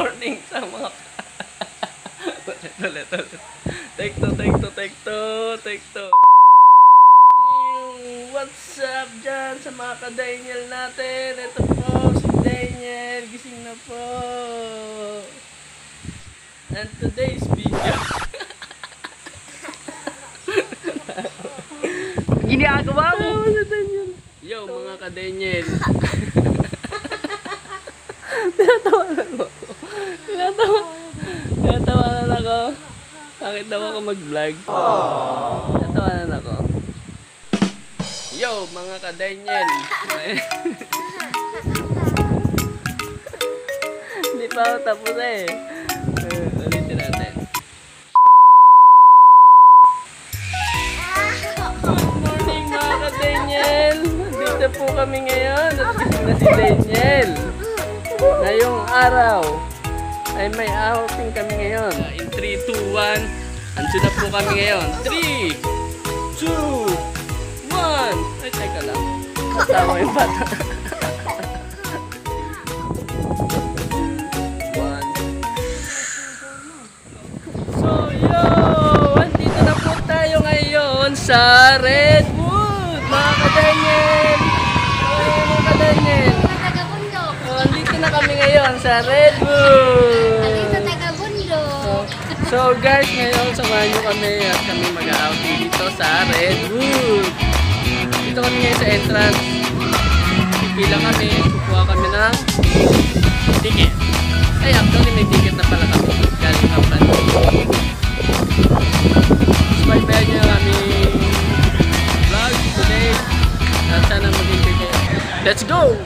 morning sa mga... ulit. Take two. What's up dyan sa mga ka-Daniel natin? Ito po si Daniel. Gising na po. And today's video... Ginagawa mo? Yo mga ka-Daniel. Tinatawanan ako. Bakit daw ako mag-vlog? Tinatawanan ako. Yo mga ka-Daniel. Hindi pa ako tapos eh. Ulitin natin. Good morning mga ka-Daniel. Dito po kami ngayon. At gising na si Daniel. Ngayong araw ay may outing kami ngayon. In 3, 2, 1. Andun na po kami ngayon. 3, 2, 1. Ay, teka lang. Matawa yung bata. 1. So, yo! Andito na po tayo ngayon sa Redwood! Mga ka-Daniel! Mga ka-Daniel! Andito na kami ngayon sa Redwood! So guys, ngayon samahan nyo kami at kami mag-outing dito sa Redwood. Dito kami ngayon sa entrance. Pipila kami, kukuha kami ng ticket. Ay, actually may ticket na pala kami. Galing ng plan. Swipe nyo kami vlog today. At sana mag-enjoy kayo. Let's go!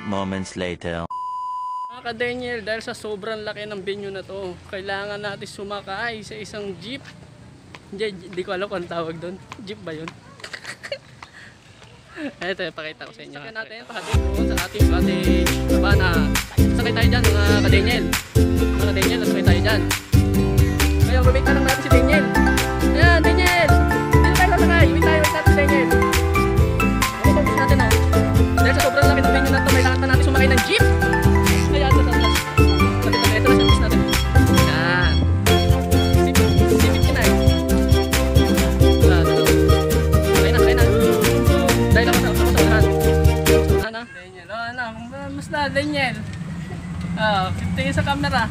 Moments later. Mga ka-Daniel, dahil sa sobrang laki ng venue na to, kailangan natin sumakay sa isang jeep. Hindi ko alam kung tawag doon. Jeep ba yun? Ito, pakita ko sa inyo. Sakay natin, pahatid doon sa ating kabana. Sakay tayo dyan mga ka-Daniel. Mga ka-Daniel, sakay tayo dyan. Kaya wait na lang natin si Daniel. Ayan, Daniel! Dito tayo sasakay. Wait natin si Daniel. Focus natin oh. Dahil sa sobrang laki ng venue na ito, kailangan pa natin sumakay ng jeep. Kaya ito sa taas. Ito na service natin. Yan. Civic kinay. Sakay na. Dahil ako sa unahan. Daniel. Musta Daniel? Tingin sa camera.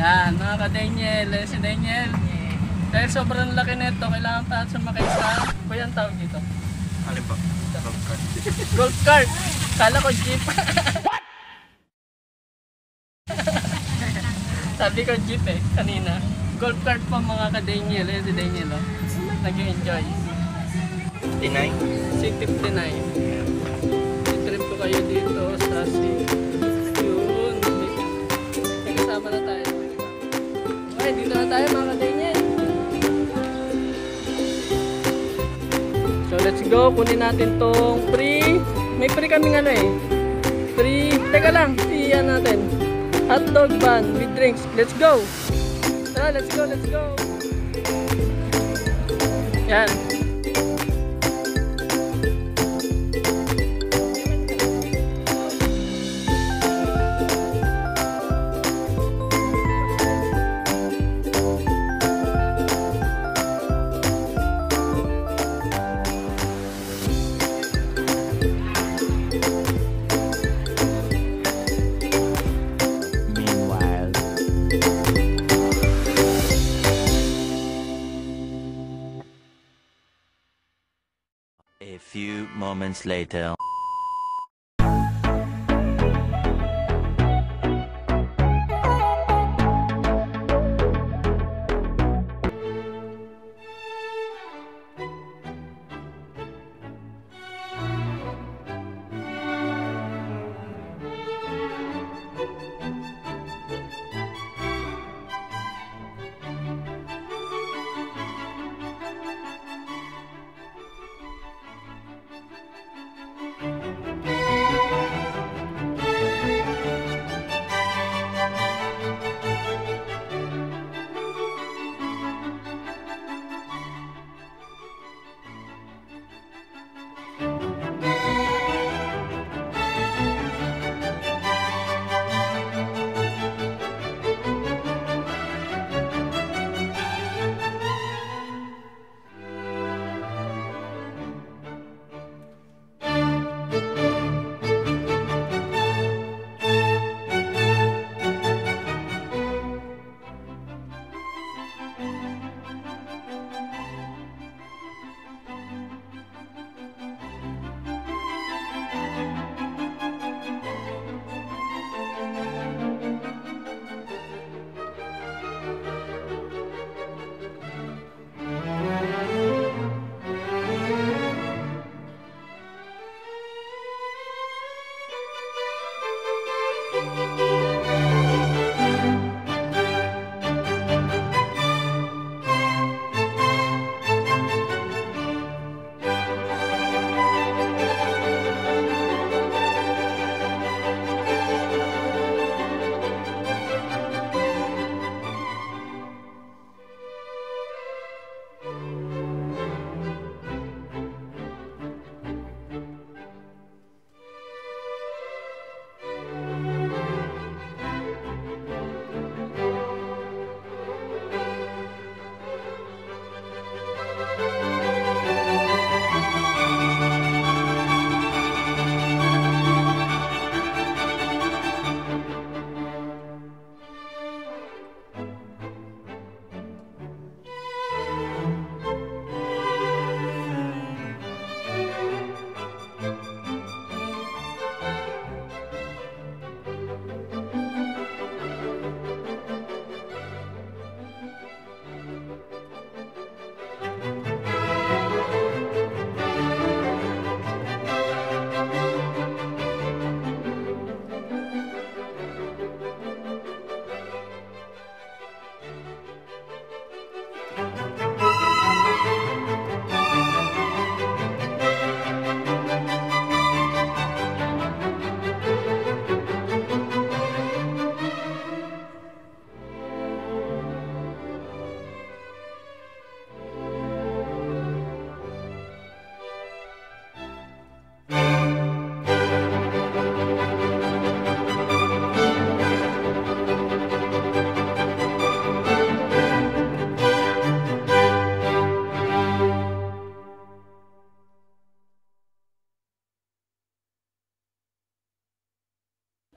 Yan, mga ka-Daniel. Si Daniel. Dahil sobrang laki na ito, kailangan pa natin sumakay sa... Kuya ang tawag dito? Alin pa? Golf cart. Golf cart. Kala ko jeep. What? Sabi ko jeep eh, kanina. Golf cart pa mga ka-Daniel. Ayan si Daniel oh. Nag-enjoy. 59? C59. I-trip ko kayo dito sa yun. May kasama na tayo. Okay, dito na tayo mga ka-Daniel. So let's go, kunin natin tong free. May free kaming ano eh. Free, teka lang, iyan natin. Hotdog bun with drinks. Let's go. Tara, let's go. Yan. A few moments later.